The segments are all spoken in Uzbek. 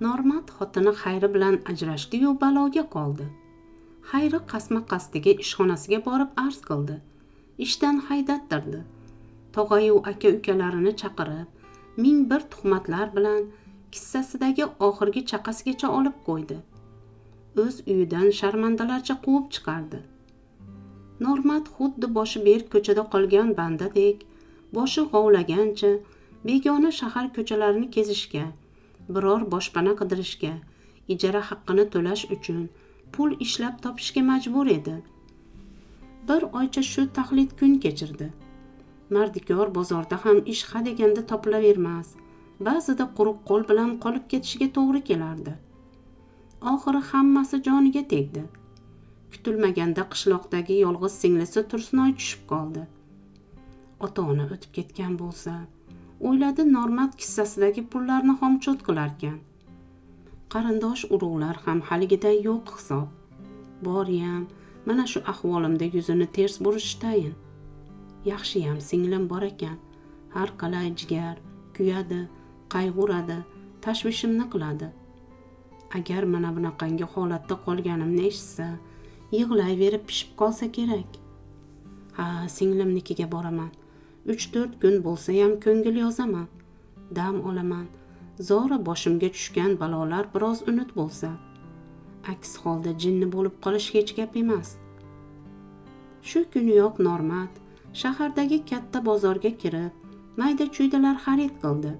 Normat xotini Xayri bilan ajrashdi-yu baloga qoldi. Xayri qasma-qastiga ishxonasiga borib arz qildi. Ishdan haydattirdi. Tog'ayu aka-ukalarini chaqirib, 1001 tuhmatlar bilan kissasidagi oxirgi chaqasigacha olib qo'ydi. O'z uyidan sharmandalarcha quvib chiqardi. Normat xuddi boshi berk ko'chada qolgan bandadek, boshi g'ovlagancha begona shahar ko'chalarini kezishga, biror boshpana qidirishga, ijara haqqini to'lash uchun pul ishlab topishga majbur edi. Bir oycha shu taxlit kun kechirdi. Mardikor bozorda ham ish hadeganda topilavermas, ba'zida quruq qo'l bilan qolib ketishiga to'g'ri kelardi. Oxiri hammasi joniga tegdi. Kutilmaganda qishloqdagi yolg'iz singlisi Tursunoy tushib qoldi. Ota-ona o'tib ketgan bo'lsa, o'yladi Normat kissasidagi pullarni xomchot qilarkan. Qarindosh urug'lar ham haligiday yo'q hisob. Boriyam mana shu ahvolimda yuzini ters burishdayim. Yaxshiyam singlim bor ekan. Har qalay jigar kuyadi, qayg'uradi, tashvishimni qiladi. Agar mana bunaqangi holatda qolganimni eshitsa, yig'layverib pishib qolsa kerak. Ha, singlimnikiga boraman. 3-4 kun bo'lsa ham ko'ngil yozaman. Dam olaman. Zora boshimga tushgan balolar biroz unut bo'lsa. Aks holda jinni bo'lib qolish hech gap emas. Shu kuniyoq Normat shahardagi katta bozorga kirib, mayda-chuydalar xarid qildi.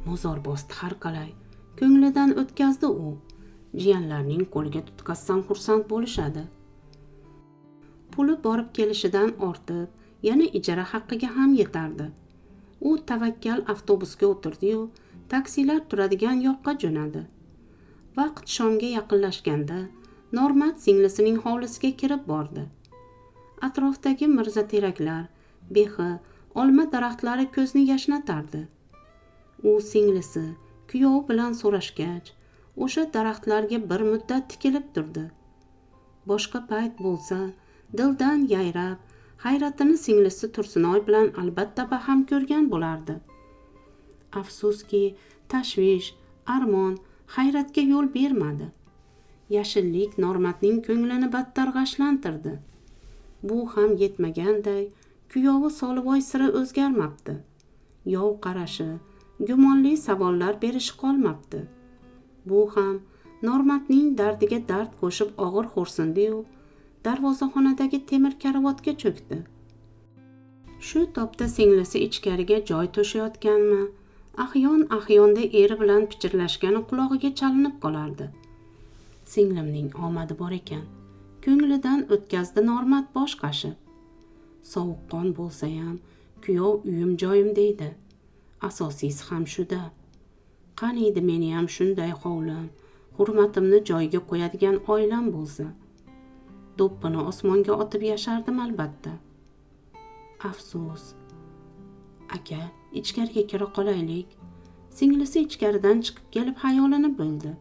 Mozor bosdi har qalay. Ko'nglidan o'tkazdi u. Jiyanlarning qo'liga tutqazsam xursand bo'lishadi. Puli borib kelishidan ortib, yana ijara haqqiga ham yetardi. U tavakkal avtobusga o'tirdi-yu, taksilar turadigan yoqqa jo'nadi. Vaqt shomga yaqinlashganda Normat singlisining hovlisiga kirib bordi. Atrofdagi mirzateraklar, behi, olma daraxtlari ko'zni yashnatardi. U singlisi kuyov bilan so'rashgach, o'sha daraxtlarga bir muddat tikilib turdi. Boshqa payt bo'lsa, dildan yayrab, hayratini singlisi Tursunoy bilan albatta baham ko'rgan bo'lardi. Afsuski, tashvish, armon hayratga yo'l bermadi. Yashillik Normatning ko'nglini battar g'ashlantirdi. Bu ham yetmaganday, kuyovi Solivoy sira o'zgarmabdi. Yov qarashi, gumonli savollar berishi qolmabdi. Bu ham Normatning dardiga dard qo'shib og'ir xo'rsindi-yu, darvozaxonadagi temir karavotga cho'kdi. Shu topda singlisi ichkariga joy to'shayotganmi, ahyon-ahyonda eri bilan pichirlashgani qulog'iga chalinib qolardi. Singlimning omadi bor ekan, ko'nglidan o'tkazdi Normat bosh qashib. Sovuqqon bo'lsa ham, kuyov uyim joyim deydi. Asosiysi ham shuda. Qaniydi meni ham shunday hovlim, hurmatimni joyiga qo'yadigan oilam bo'lsa. Do'ppini osmonga otib yashardim albatta. Afsus. Aka, ichkariga kira qolaylik. Singlisi ichkaridan chiqib kelib xayolini bo'ldi.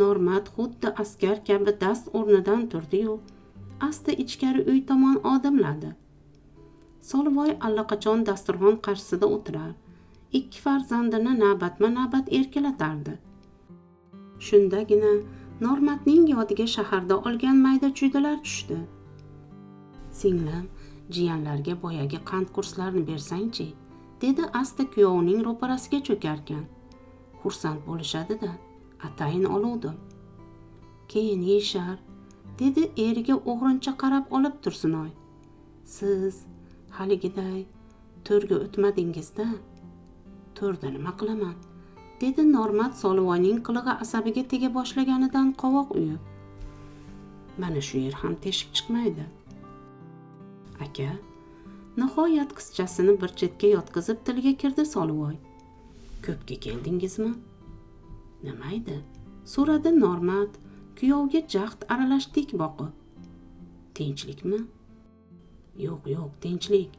Normat xuddi askar kabi dast o'rnidan turdi-yu, asta ichkari uy tomon odimladi. Solivoy allaqachon dasturxon qarshisida o'tirar, 2 farzandini navbatma-navbat erkalatardi. Shundagina Normatning yodiga shaharda olgan mayda-chuydalar tushdi. Singlim, jiyanlarga boyagi qand kurslarini bersangchi, dedi asta kuyovining ro'parasiga cho'karkan. Xursand bo'lishadi-da, atayin oluvdim. Keyin yeyishar, dedi eriga o'g'rincha qarab olib Tursunoy. Siz haligiday to'rga o'tmadingiz-da. To'rda nima qilaman? Dedi Normat Solivoyning qilig'i asabiga tega boshlaganidan qovoq uyib. Mana shu yer ham teshib chiqmaydi. Aka, nihoyat qizchasini bir chetga yotqizib tilga kirdi Solivoy. Ko'pga keldingizmi? Nimaydi? So'radi Normat, kuyovga jahd aralashdik boqib. Tinchlikmi? Yo'q, tinchlik,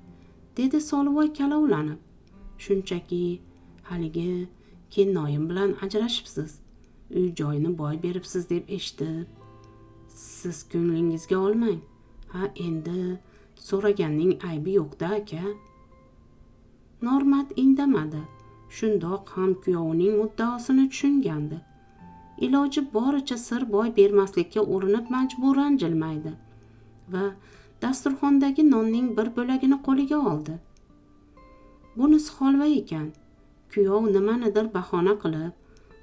dedi Solivoy kalovlanib. Shunchaki haligi kennoyim bilan ajrashibsiz, uy joyini boy beribsiz deb eshitib. Siz ko'nglingizga olmang. Ha, endi so'raganning aybi yo'q-da, aka. Normat indamadi. Shundoq ham kuyovining muddaosini tushungandi. Iloji boricha sir boy bermaslikka urinib majburan jilmaydi va dasturxondagi nonning bir bo'lagini qo'liga oldi. Bunisi holva ekan. Kuyov nimanidir bahona qilib,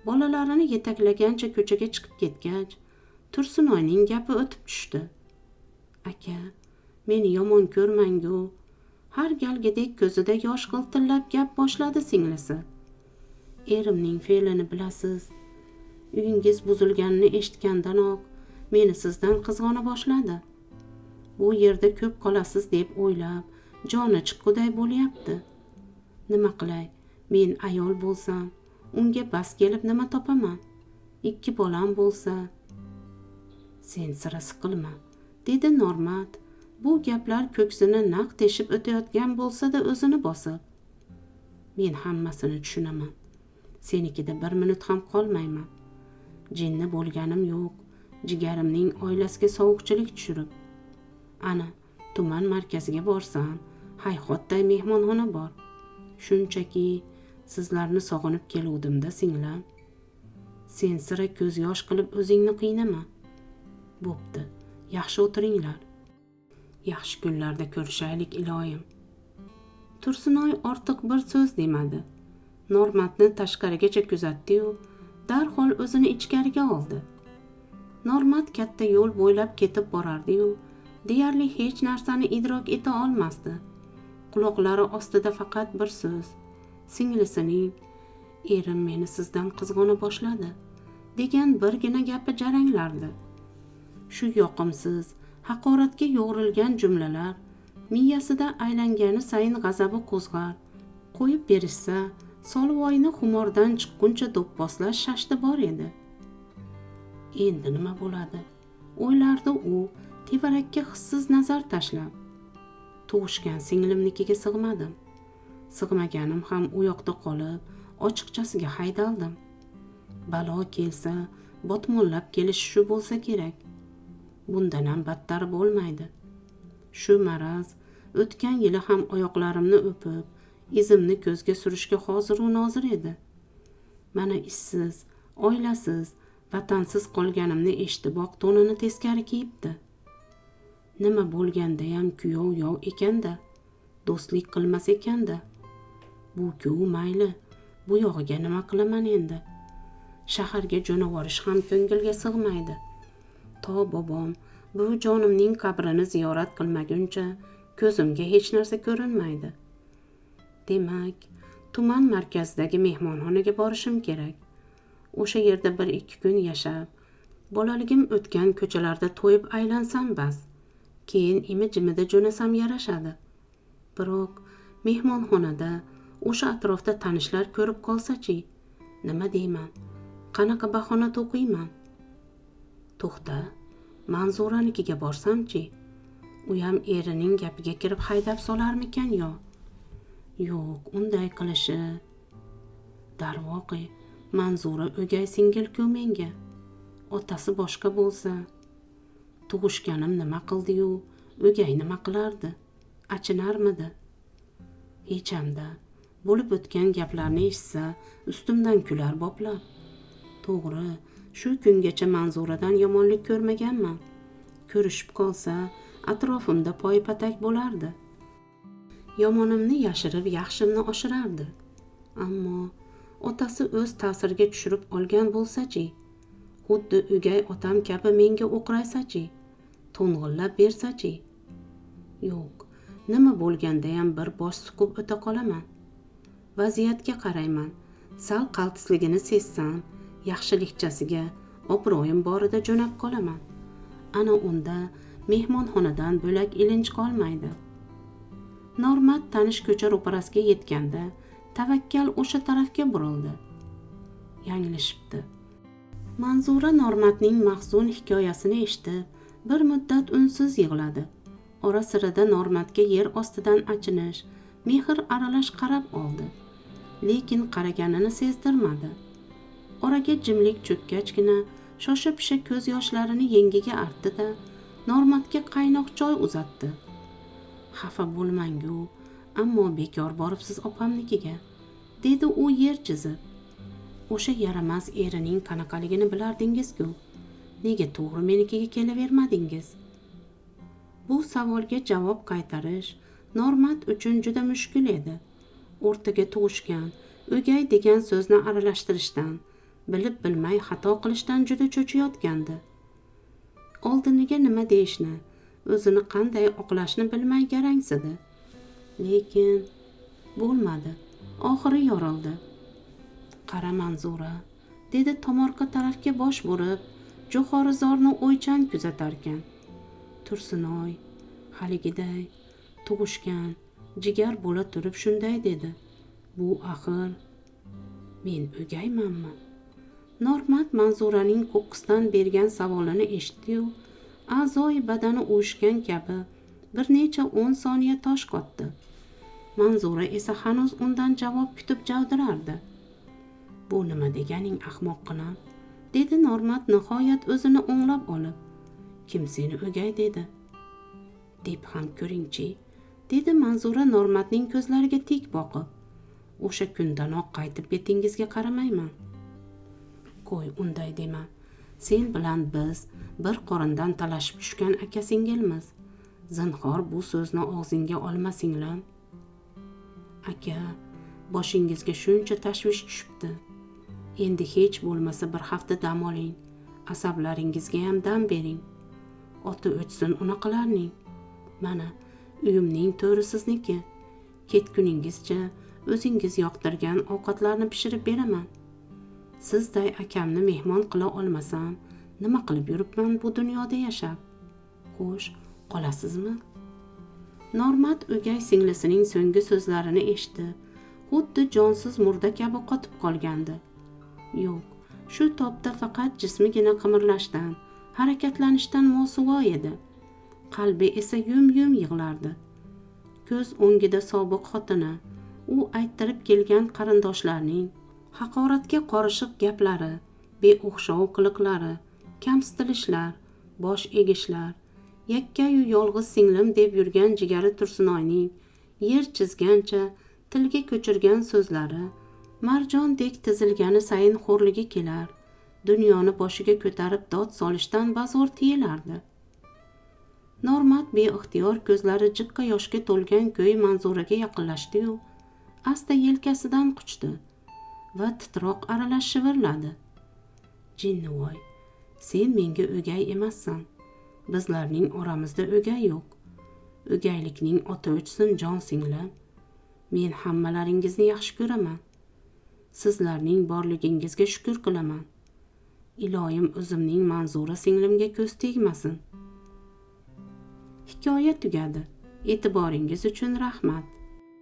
bolalarini yetaklagancha ko'chaga chiqib ketgach, Tursunoyning gapi o'tib tushdi. Aka, meni yomon ko'rmang-ku. Har galgidek ko'zida yosh g'iltillab gap boshladi singlisi. Erimning fe'lini bilasiz. Uyingiz buzilganini eshitgandanoq meni sizdan qizg'ona boshladi. Bu yerda ko'p qolasiz deb o'ylab, joni chiqquday bo'lyapti. Nima qilay? Men ayol bo'lsam, unga bas kelib nima topaman? 2 bolam bo'lsa. Sen sira siqilma, dedi Normat. Bu gaplar ko'ksini naq teshib o'tayotgan bo'lsa-da o'zini bosib. Men hammasini tushunaman. Senikida 1 minut ham qolmayman. Jinni bo'lganim yo'q. Jigarimning oilasiga sovuqchilik tushirib. Ana, tuman markaziga borsam, hayhotday mehmonxona bor. Shunchaki sizlarni sog'inib keluvdim-da singlim. Sen sira ko'z yosh qilib o'zingni qiynama. Bo'pti, yaxshi o'tiringlar. Yaxshi kunlarda ko'rishaylik iloyim. Tursunoy ortiq bir so'z demadi. Normatni tashqarigacha kuzatdi-yu, darhol o'zini ichkariga oldi. Normat katta yo'l bo'ylab ketib borardi-yu, deyarli hech narsani idrok eta olmasdi. Quloqlari ostida faqat bir so'z. Singlisining "Erim meni sizdan qizg'ona boshladi" degan birgina gapi jaranglardi. Shu yoqimsiz, haqoratga yo'g'rilgan jumlalar miyasida aylangani sayin g'azabi qo'zg'ar. Qo'yib berishsa, Solvoyni xumordan chiqquncha do'pposlash shashti bor edi. Endi nima bo'ladi? O'ylardi u, tevarakka hissiz nazar tashlab. Tug'ishgan singlimnikiga sig'madim. Sig'maganim ham u yoqda qolib, ochiqchasiga haydaldim. Balo kelsa, botmonlab kelish shu bo'lsa kerak. Bundan ham battar bo'lmaydi. Shu maraz o'tgan yili ham oyoqlarimni o'pib, izimni ko'zga surishga hozir u nozir edi. Mana ishsiz, oilasiz, vatansiz qolganimni eshitib oq to'nini teskari kiyibdi. Nima bo'lganda ham kuyov yov ekanda, do'stlik qilmas ekanda. Bu-ku mayli, bu yog'iga nima qilaman endi? Shaharga jo'navorish ham ko'ngilga sig'maydi. To bobom bu jonimning qabrini ziyorat qilmaguncha ko'zimga hech narsa ko'rinmaydi. Demak, tuman markazidagi mehmonxonaga borishim kerak. O'sha yerda 1-2 kun yashab, bolaligim o'tgan ko'chalarda to'yib aylansam bas. Keyin imi-jimida jo'nasam yarashadi. Biroq mehmonxonada o'sha atrofda tanishlar ko'rib qolsa-chi, nima deyman? Qanaqa bahona to'qiyman? To'xta, Manzuranikiga borsam-chi, u ham erining gapiga kirib haydab solarmikan yo? Yo'q, unday qilishi. Darvoqe, Manzura o'gay singil-ku menga. Otasi boshqa bo'lsa, tug'ishganim nima qildi-yu, o'gay nima qilardi? Achinarmidi? Hechamda bo'lib o'tgan gaplarni eshitsa, ustimdan kular boplab. To'g'ri, shu kungacha Manzuradan yomonlik ko'rmaganman. Ko'rishib qolsa, atrofimda poypatak bo'lardi. Yomonimni yashirib, yaxshimni oshirardi. Ammo otasi o'z ta'siriga tushirib olgan bo'lsa-chi, xuddi o'gay otam kabi menga o'qraysa-chi, to'ng'illab bersa-chi. Yo'q, nima bo'lganda ham bir bosh suqib o'ta qolaman. Vaziyatga qarayman. Sal qaltisligini sezsam, yaxshilikchasiga obro'yim borida jo'nab qolaman. Ana unda mehmonxonadan bo'lak ilinj qolmaydi. Normat tanish ko'cha ro'parasiga yetganda, tavakkal o'sha tarafga burildi. Yanglishibdi. Manzura Normatning mahzun hikoyasini eshitib, bir muddat unsiz yig'ladi. Ora-sirada Normatga yer ostidan achinish, mehr aralash qarab oldi. Lekin qaraganini sezdirmadi. Oraga jimlik cho'kkachgina shosha-pisha ko'z yoshlarini yengiga artdi-da, Normatga qaynoq choy uzatdi. Xafa bo'lmang-ku, ammo bekor boribsiz opamnikiga, dedi u yer chizib. O'sha yaramas erining qanaqaligini bilardingiz-ku. Nega to'g'ri menikiga kelavermadingiz? Bu savolga javob qaytarish Normat uchun juda mushkul edi. O'rtaga tug'ishgan, o'gay degan so'zni aralashtirishdan, bilib bilmay xato qilishdan juda cho'chiyotgandi. Oldiniga nima deyishni, o'zini qanday oqlashni bilmay garangsidi. Lekin bo'lmadi. Oxiri yorildi. Qara Manzura, dedi tomorqa tarafga bosh burib, Jo'xorizorni o'ychan kuzatarkan. Tursunoy, haligiday tug'ishgan, jigar bo'la turib shunday dedi. Bu axir men o'gaymanmi? Normat Manzuraning ko'qqisdan bergan savolini eshitdi-yu, a'zoyi badani uvushgan kabi bir necha 10 soniya tosh qotdi. Manzura esa hanuz undan javob kutib javdirardi. Bu nima deganing ahmoqqina? Dedi Normat nihoyat o'zini o'nglab olib. Kim seni o'gay dedi? Deb ham ko'ringchi, dedi Manzura Normatning ko'zlariga tik boqib. O'sha kundanoq qaytib betingizga qaramayman. Qo'y, unday dema. Sen bilan biz bir qorindan talashib tushgan aka-singilmiz. Zinhor bu so'zni og'zingga olmasinglar. Aka, boshingizga shuncha tashvish tushibdi. Endi hech bo'lmasa bir hafta dam oling. Asablaringizga ham dam bering. Oti o'chsin unaqalarning. Mana, uyimning to'ri sizniki. Ketguningizcha o'zingiz yoqtirgan ovqatlarni pishirib beraman. Sizday akamni mehmon qila olmasam, nima qilib yuribman bu dunyoda yashab? Xo'sh, qolasizmi? Normat o'gay singlisining so'nggi so'zlarini eshitdi. Xuddi jonsiz murda kabi qotib qolgandi. Yo'q, shu topda faqat jismigina qimirlashdan, harakatlanishdan mosuvo edi. Qalbi esa yum-yum yig'lardi. Ko'z o'ngida sobiq xotini, u ayttirib kelgan qarindoshlarning haqoratga qorishiq gaplari, beo'xshov qiliqlari, kamsitilishlar, bosh egishlar, yakkayu yolg'iz singlim deb yurgan jigari Tursunoyning yer chizgancha tilga ko'chirgan so'zlari marjondek tizilgani sayin xo'rligi kelar, dunyoni boshiga ko'tarib dod solishdan bazo'r tiyilardi. Normat beixtiyor ko'zlari jiqqa yoshga to'lgan ko'y Manzuraga yaqinlashdi-yu, asta yelkasidan quchdi va titroq aralash shivirladi. Jinnivoy, sen menga o'gay emassan. Bizlarning oramizda o'gay yo'q. O'gaylikning oti o'chsin jon singlim. Men hammalaringizni yaxshi ko'raman. Sizlarning borligingizga shukr qilaman. Iloyim o'zimning Manzura singlimga ko'z tegmasin. Hikoya tugadi. E'tiboringiz uchun rahmat.